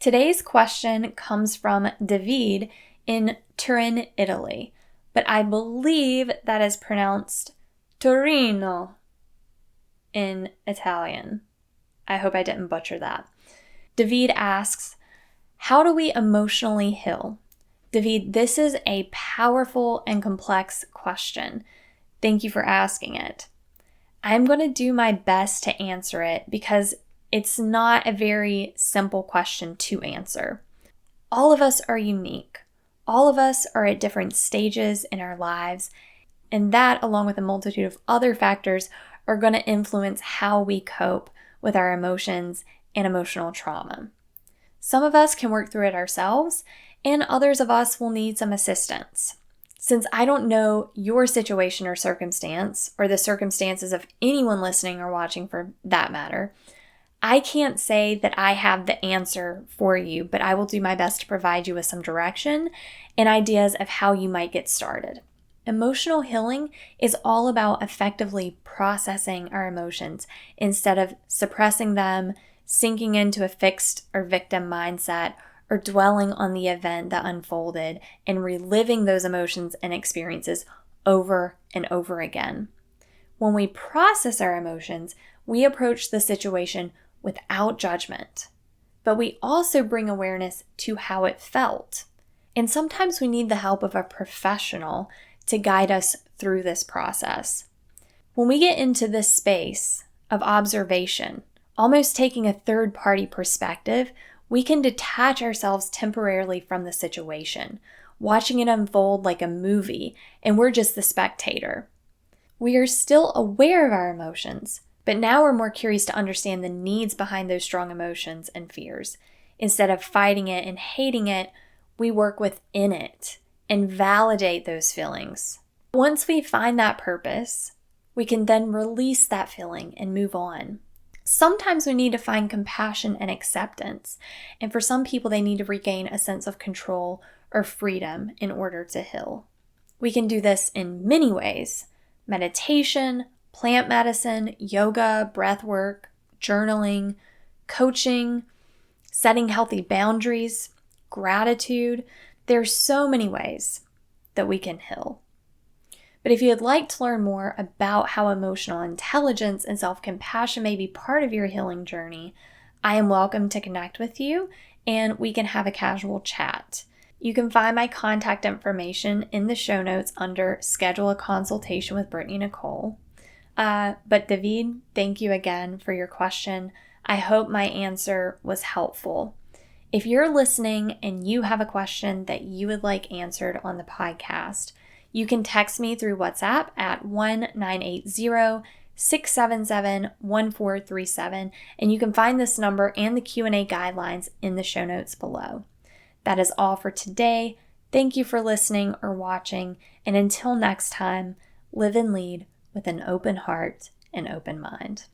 Today's question comes from Davide in Turin, Italy, but I believe that is pronounced Torino in Italian. I hope I didn't butcher that. Davide asks, how do we emotionally heal? Davide, this is a powerful and complex question. Thank you for asking it. I'm going to do my best to answer it because it's not a very simple question to answer. All of us are unique. All of us are at different stages in our lives, and that, along with a multitude of other factors, are going to influence how we cope with our emotions and emotional trauma. Some of us can work through it ourselves, and others of us will need some assistance. Since I don't know your situation or circumstance, or the circumstances of anyone listening or watching for that matter, I can't say that I have the answer for you, but I will do my best to provide you with some direction and ideas of how you might get started. Emotional healing is all about effectively processing our emotions instead of suppressing them, sinking into a fixed or victim mindset, or dwelling on the event that unfolded and reliving those emotions and experiences over and over again. When we process our emotions, we approach the situation without judgment, but we also bring awareness to how it felt. And sometimes we need the help of a professional to guide us through this process. When we get into this space of observation, almost taking a third-party perspective, we can detach ourselves temporarily from the situation, watching it unfold like a movie, and we're just the spectator. We are still aware of our emotions, but now we're more curious to understand the needs behind those strong emotions and fears. Instead of fighting it and hating it, we work within it and validate those feelings. Once we find that purpose, we can then release that feeling and move on. Sometimes we need to find compassion and acceptance, and for some people they need to regain a sense of control or freedom in order to heal. We can do this in many ways: meditation, plant medicine, yoga, breath work, journaling, coaching, setting healthy boundaries, gratitude. There's so many ways that we can heal. But if you'd like to learn more about how emotional intelligence and self-compassion may be part of your healing journey, I am welcome to connect with you and we can have a casual chat. You can find my contact information in the show notes under Schedule a Consultation with Brittney-Nichole. But Davide, thank you again for your question. I hope my answer was helpful. If you're listening and you have a question that you would like answered on the podcast, you can text me through WhatsApp at 1-980-677-1437, and you can find this number and the Q&A guidelines in the show notes below. That is all for today. Thank you for listening or watching, and until next time, live and lead with an open heart and open mind.